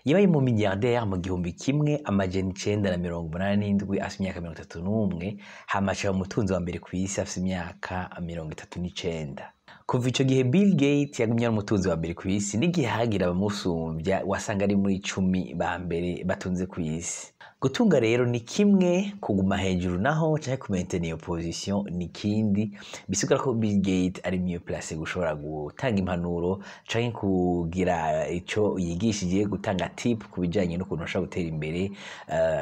yabaye mu milliardaire mu gihumbi kimwe amajana 987 afite imyaka 31 hamacha umutunzi wa mbere kw'isi afite imyaka 39. Kuva ico gihe Bill Gates yagumye ari umutunzi wa mbere kw'isi n'igihe hagira abamusumbya wasanga ari muri 10 ba mbere batunze kw'isi. Gutunga rero ni kimwe, kuguma hejuru naho canke kumaintain iyo position ni kindi, bisigura ko Bill Gates ari mieux placé gushobora gutanga impanuro canke kugira ico yigishije, gutanga tip kubijanye no kuntu ashobora gutera imbere.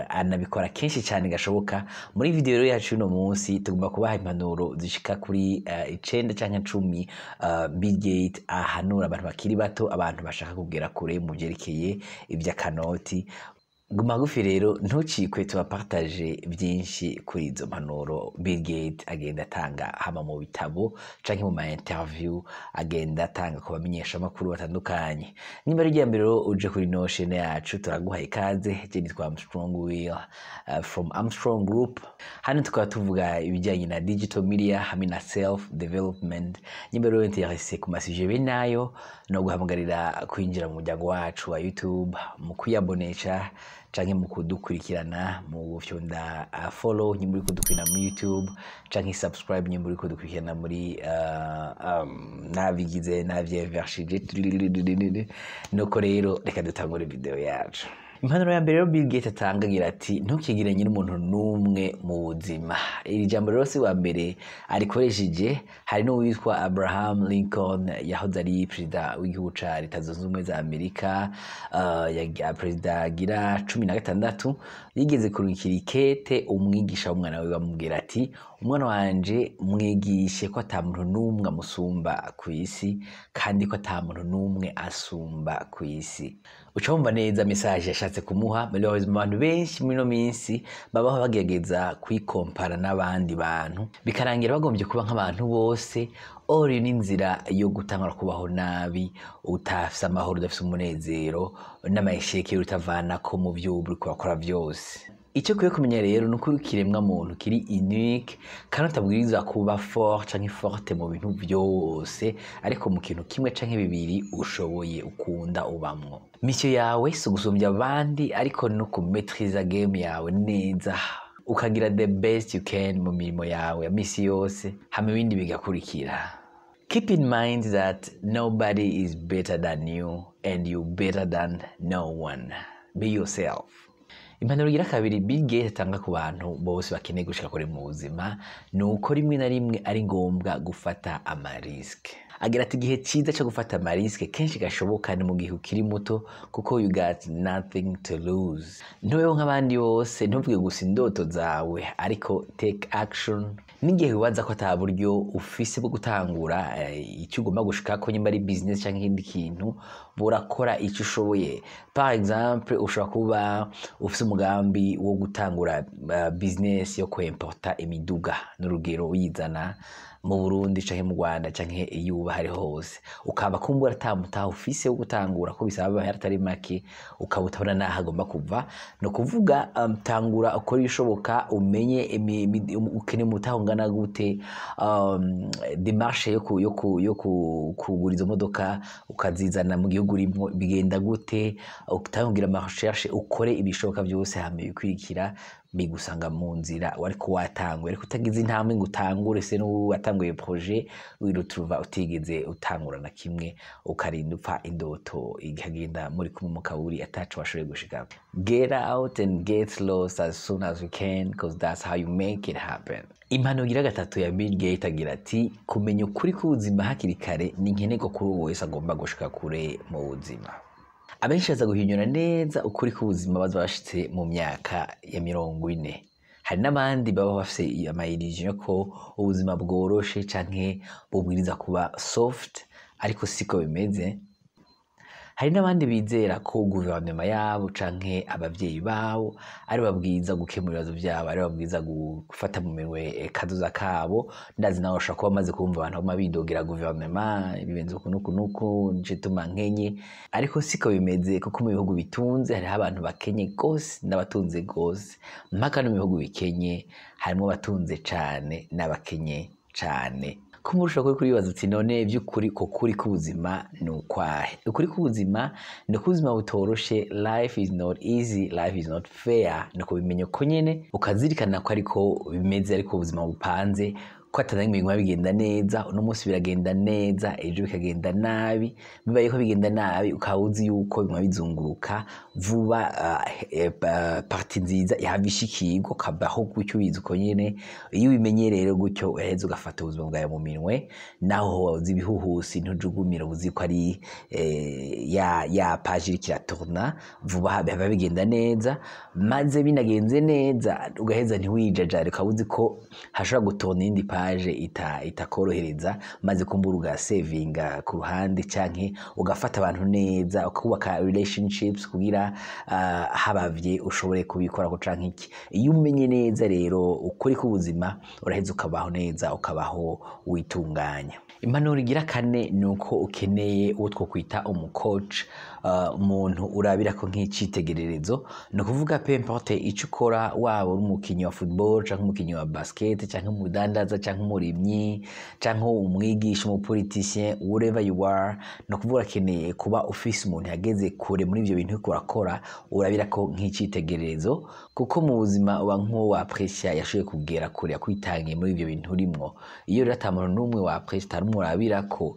Anabikora kenshi cyane gashoboka. Muri video rero yacu uno munsi tugomba kubaha impanuro zishika kuri 9 canke 10 Bill Gates ahanura abantu bakiri bato, abantu bashaka kugera kure mu byerekeye iby'akanoti. Guma gufi rero ntucikwe tubapartage byinshi kuri izo mpanuro Bill Gates agenda atanga hama mu bitabo canke mu ma interview agenda atanga ku bamenyesha makuru batandukanye. Nimba ari mbere rero uje kuri notion yacu Turaguhaye ikaze. Je nitwa Armstrong Will from Armstrong Group. Hano tukaba tuvuga ibijyanye na digital media hamwe na self development. Nimba rero interesse ku masuje benayo no guhamagarira kwinjira mu muryango wacu wa YouTube mu kuyabonesha canke mu kudukurikirana mu fyonda follow nyimuri kudukurikirana muri YouTube canke subscribe nyimuri kudukurikirana muri navigize navyevershije. Nuko rero reka dutangure video yacu. Impanuro ya mbere Bill Gates atanga agira ati ntukigiranye n'umuntu numwe mu buzima. Iri jambo rero si wa mbere arikoresheje. Hari no witwa Abraham Lincoln yahoze ari president w'igihugu ca Leta Zunze Ubumwe za Amerika, ya president agira 16, yigeze kurungikira ikete umwigisha w'umwana we bamubwira ati umwana wanje mwigishe ko ata muntu numwe amusumba kw'isi kandi ko ata muntu numwe asumba kw'isi. Ucumva neza message yashatse kumuha. Malheureusement abantu benshi muri no minsi babaho bagerageza kwikompara n'abandi bantu bikarangira bagombye kuba nk'abantu bose. Ori ni inzira yo gutangura kubaho nabi, utafise amahoro, udafise umunezero n'amayesheke utavana ko mu byo uri kurakora byose. Icyo kwiye kumenya rero nuko kiremwa muntu kiri unique kandi utabwiriza kuba fort canke forte mu bintu byose, ariko mu kintu kimwe canke bibiri ushoboye ukunda ubamwo. Mission yawe si gusumbya abandi ariko no kumetriza game yawe neza, ukagira the best you can mu mirimo yawe ya misi yose, hama ibindi bigakurikira. Keep in mind that nobody is better than you and you better than no one. Be yourself. Impanuro gira kabiri Bill Gates atanga ku bantu bose bakeneye gushika kure mu buzima nuko rimwe na rimwe ari ngombwa gufata amarisk. Agira ati igihe cyiza cyo gufata amarisk kenshi gashoboka ni mu gihe ukiri muto kuko you got nothing to lose. Ntubeho nk'abandi bose, ntuvuge gusa indoto zawe ariko take action. N'igihe wibaza ko ata buryo ufise bwo gutangura icyo ugomba gushika ko nyimba ari business cyangwa ikindi kintu, burakora icyo ushoboye. Par exemple ushobora kuba ufise umugambi wo gutangura business yo kwimporta imiduga n'urugero uyizana mu Burundi canke mu Rwanda canke yuba hari hose, ukaba kumbura tamutaho ufise wo gutangura ko bisaba haratari make, ukabutabona naho agomba kuva. No kuvuga tangura ukora ibishoboka, umenye ukene mutaho ngana gute, démarche yo kuguriza modoka ukazizana mu gihugu rimwe bigenda gute, utangira ama recherche, ukore ibishoboka byose hame bikwirikira bigusanga mu nzira wariko watangwe, ariko utagize intambwe ngo utangure se no watanguye projet wirutuva utigeze utangura na kimwe, ukarinda upfa indoto igagenda muri kumwe mu kaburi atacu washoboye gushika. Get out and get lost as soon as you can because that's how you make it happen. Impanuro gira gatatu ya Bill Gates agira ati kumenya ukuri k'ubuzima hakiri kare ni nkeneko kuri uwo wese agomba gushika kure mu buzima. Abenshi baza guhinyura neza ukuri k'ubuzima baza bashitse mu myaka ya 40. Hari n'abandi baba bafise amayillusion ko ubuzima bworoshe canke bubwiriza kuba soft, ariko siko bimeze. Hari n'abandi bizera ko guverinoma yabo canke abavyeyi babo ari babwiza gukemura ibibazo byabo, ari babwiza gufata mu minwe kazoza kabo. Ndazi nawe ushaka kuba amaze kumva abantu bama bidogera guverinoma ibibenze kunuku nje tuma nkenye, ariko siko bimeze kuko mu bihugu bitunze hari abantu bakenye gose n'abatunze gose, mpaka no mu bihugu bikenye harimo batunze cane n'abakenye cane. kumurusha kuribaza uti none by'ukuri ko kuri k'ubuzima ni ukwahe? Ukuri k'ubuzima ni ubuzima butoroshe. Life is not easy, life is not fair. Nuko bimenya ko nyene ukazirikana ko ariko bimeze, ariko ubuzima bupanze, ko atanaye ibintu bigenda neza, uno munsi biragenda neza, ejo bikagenda nabi. Bibaye ko bigenda nabi ukaba uzi yuko bimwe bizunguruka vuba, parti nziza yabishikirwa kabaho gutyo ubizi uko nyene. Iyo ubimenye rero gutyo uheze ugafata ubuzima bwawe mu minwe, naho uzi ibihuhusi ntujugumira, uzi ko ari ya page ikiratorna vuba biba bigenda neza. Maze binagenze neza ugaheza ntiwijajare, ukaba uzi ko hashobora gutorna indi page itakorohereza, maze kumbura ugasevinga ku ruhande, canke ugafata abantu neza, ukubaka relationships kugira habavye ushobore kubikora ko canke iki. Iyo umenye neza rero ukuri k'ubuzima uraheza ukabaho neza, ukabaho witunganya. Impanuro igira kane nuko ukeneye uwo twokwita umucoach, umuntu urabira ko nk'icitegererezo. No kuvuga peu importe ico ukora, waba uri umukinyi wa football canke umukinyi wa basket canke umudandaza canke umurimyi canke umwigisha, umupoliticien, whatever you are, no kuvuga akeneye kuba ufise umuntu yageze kure muri ivyo bintu uriko urakora, urabira ko nk'icitegererezo, kuko mu buzima uba nk'uwo wapresha yashoboye kugera kure, yakwitangiye muri ivyo bintu urimwo. Iyo rero ata muntu n'umwe wapresha urabira ko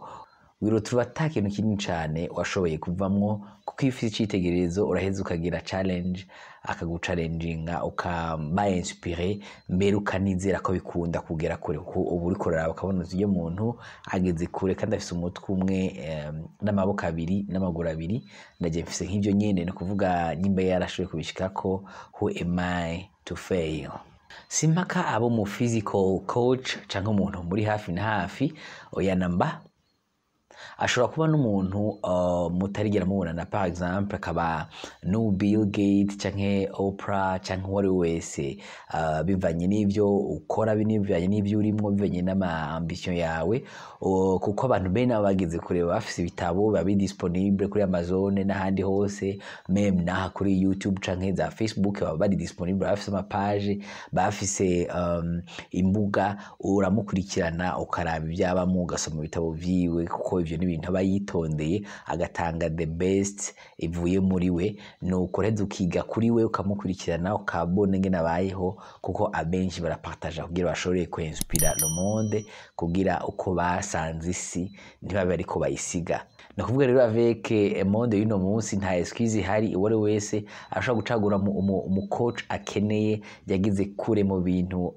wirotura ata kintu kinini cane washoboye kuvamwo, kuko iyo ufise icitegererezo uraheza ukagira challenge, akaguchallenginga, ukaba inspiré, mbere ukanizera ko bikunda kugera kure, kuko ubu uriko uraraba ukabona uyu muntu ageze kure kandi afise umutwe umwe n'amaboko abiri n'amaguru abiri. Ndaje mfise nk'ivyo nyene, no kuvuga nyimba yarashoboye kubishikako. Who am I to fail? Simpaka abo mu physical coach canke umuntu muri hafi na hafi, oya namba. Ashobora kuba n'umuntu mutarigera mubonana, par exemple akaba no Bill Gates canke Oprah canke uwari wese, bivanye n'ivyo ukora, bivanye n'ivyo urimwo, bivanye n'ama-ambition yawe, kuko abantu bene abo bageze kure bafise ibitabo babi disponible kuri Amazon n'ahandi hose, meme naha kuri YouTube canke za Facebook baba bari disponible, bafise amapage, bafise imbuga, uramukurikirana ukaraba ivyabamo, ugasoma ibitabo vyiwe, kuko ivyo n'ibintu aba yitondeye, agatanga the best ivuye muri we. Nuko rero ukiga kuri we, ukamukurikirana, ukabona ingene abayeho, kuko abenshi barapartaja kugira bashobore kwinspira le monde, kugira uko basanze isi ntibabe ariko bayisiga. No kuvuga rero avec monde y'uno munsi nta excuse ihari. Uwari wese ashobora gucagura mu coach akeneye, yagize kure mu bintu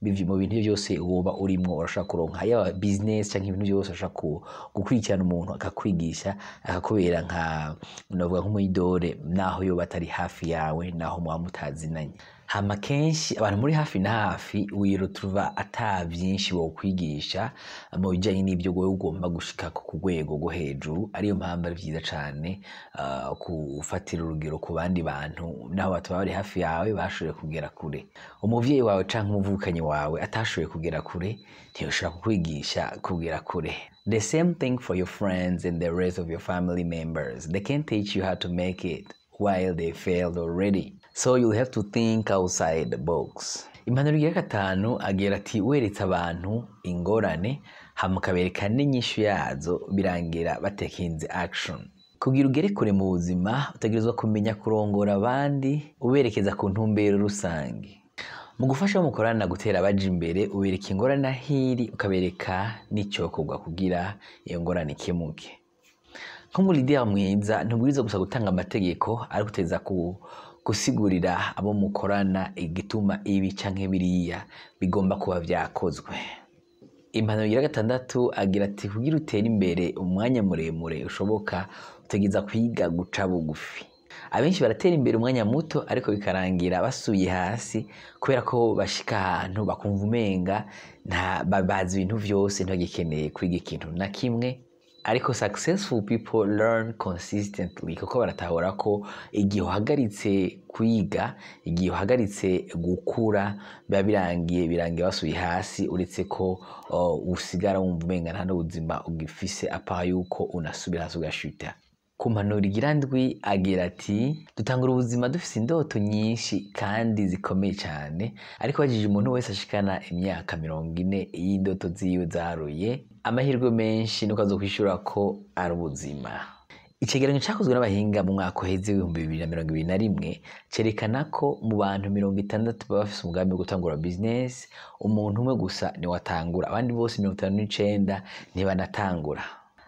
byose woba urimo. Urashaka kuronka yaba business canke ibintu byose, ashaka gukurikirana umuntu akakwigisha, akakubera nka novuga nk'umuyidore, naho yo batari hafi yawe, naho mwa mutazinanye. Hama kenshi abantu muri hafi na hafi wirotuva ata byinshi wo kwigisha mu bijanye n'ibyo gowe ugomba gushika ku rwego rwo hejuru. Ariyo mpamvu ari vyiza cane kufatira urugero ku bandi bantu, naho bataba bari hafi yawe bashoboye kugera kure. Umuvyeyi wawe canke umuvukanyi wawe atashoboye kugera kure, ntiyoshobora kukwigisha kugera kure. The same thing for your friends and the rest of your family members. They can't teach you how to make it while they failed already. So you'll have to think outside the box. Impanuro igira gatanu agira ati weretse abantu ingorane hamukabereka n'inyishu yazo, birangira batekinze action. Kugira ugere kure mu buzima utagirizwa kumenya kurongora abandi, uberekeza ku ntumbero rusange. Mu gufasha mukorana gutera abaje imbere, ubereka ingorane hiri, ukabereka n'icyokorwa kugira iyo ngorane ikemuke. Nk'umulideri mwiza ntubwiriza gusa gutanga amategeko, ariko uteza gusigurira abo mukorana igituma ibi canke biriya bigomba kuba vyakozwe. Impanuro igira gatandatu agira ati kugira utere imbere umwanya muremure ushoboka, utegereza kwiga guca bugufi. Abenshi baratera imbere umwanya muto, ariko bikarangira basubiye hasi, kubera ko bashika ahantu bakumva umenga bazi ibintu vyose, ntibagikeneye kwiga ikintu na kimwe. Ariko successful people learn consistently, kuko baratahura ko igihe uhagaritse kwiga, igihe uhagaritse gukura, biba birangiye basubiye hasi, uretse ko usigara wumva umenga nta n'ubuzima ugifise, apa yuko unasubira hasi ugashuta. ku mpanuro igira ndwi agira ati dutangura ubuzima dufise indoto nyinshi kandi zikomeye cyane, ariko bajije umuntu wese ashikana imyaka 40 y'indoto ziwe zaruye, amahirwe menshi nuko azokwishura ko ari ubuzima. Icegeranyo cyakozwe n'abahinga mu mwaka uheze w'ibihumbi 2021 cerekana ko mu bantu 60 baba bafise umugambi wo gutangura business, umuntu umwe gusa ni watangura, abandi bose 59 ntibanatangura.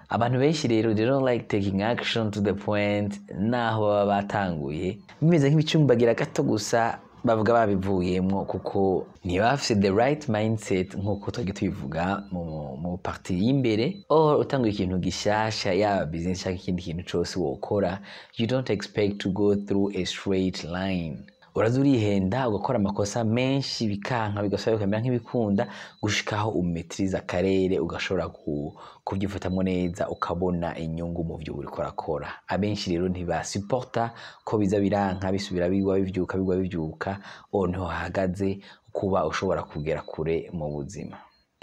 Abantu benshi rero they don't like taking action to the point, naho baba batanguye bimeze nk'ibicumbagira gato gusa bavuga babivuyemwo kuko ntibafise the right mindset nk'uko twari tubivuga mu parti y'imbere. Utanguye ikintu gishasha, yaba business cyangwa ikindi kintu cyose wokora, you don't expect to go through a straight line. Uraza urihenda ugakora amakosa menshi bikanka bigasaba bikamera nk'ibikunda gushikaho umetriza akarere ugashobora kubyifatamwo neza ukabona inyungu mu byo uri korakora. Abenshi rero ntibasupporta ko biza biranka bisubira bigwa bivyuka niho hahagaze kuba ushobora kugera kure mu buzima.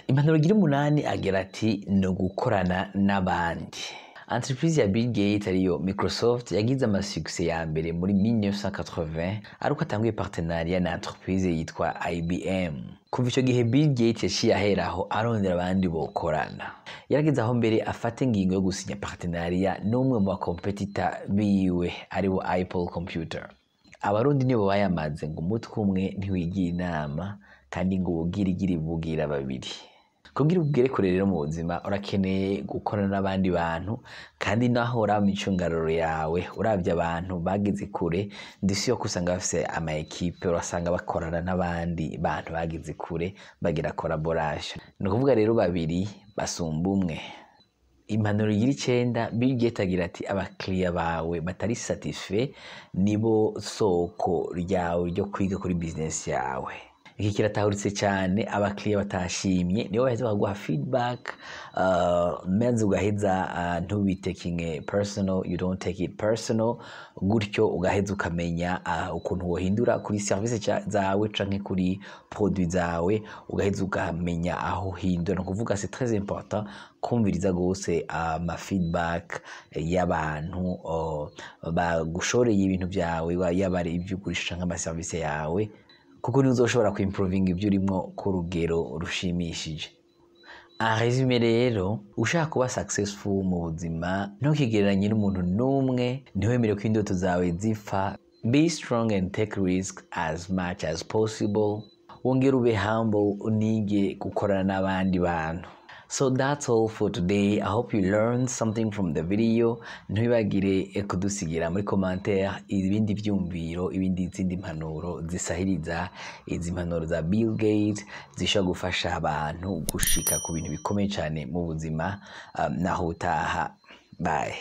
Impanuro igira 8 agira ati no gukorana n'abandi. Entreprise ya BillGates ariyo Microsoft yagize amasuccès ya mbere muri 1980 ariko atanguye partenariat na entreprise yitwa IBM. Kuva icyo gihe BillGates yaciye aheraho arondera abandi bokorana. Yarageze aho mbere afate ingingo yo gusinya partenariat n'umwe mu competitor biwe aribo Apple Computer. Abarundi nibo bayamaze ngo umutwe umwe ntiwigira inama kandi ngo ubugirigiri bugira babiri. Kugira ubwire kure rero mu buzima urakeneye gukorana n'abandi bantu, kandi naho uraba imicungararo yawe uravye abantu bageze kure, ndisi yo kusanga bafise ama equipe urasanga bakorana n'abandi bantu bageze kure bagira collaboration. Ni kuvuga rero babiri basumba umwe. Impanuro igira 9 BillGates agira ati abakiriya bawe batari satisfait nibo soko ryawe ryo kwiga kuri business yawe. Iki kiratahuritse cyane, abakiriya batashimye nibo baheza baguha feedback, menze ugaheza ntubitaking personal, you don't take it personal, gutyo ugaheza ukamenya ukuntu wohindura kuri service zawe canke kuri produit zawe, ugaheza ukamenya aho hindura. No kuvuga c'est très important kumviriza gose ama feedback y'abantu bagushoreye ibintu byawe, yabari ibyugurisha nk'ama service yawe, kuko nizoshobora kuimproving ibyo urimo ku rugero rushimishije. En résumé rero, ushaka kuba successful mu buzima ntukigereranye n'umuntu n'umwe, ntiwemere ko indoto zawe zipfa. Be strong and take risk as much as possible. Wongere ube humble, unige gukorana n'abandi bantu. So that's all for today. I hope you learned something from the video. Ntibagire kudusigira muri commentaire ibindi byumviro, ibindi zindi mpanuro zisahiriza, izi mpanuro za BillGates zishobora gufasha abantu gushika ku bintu bikomeye cyane mu buzima. Naho utaha. Bye.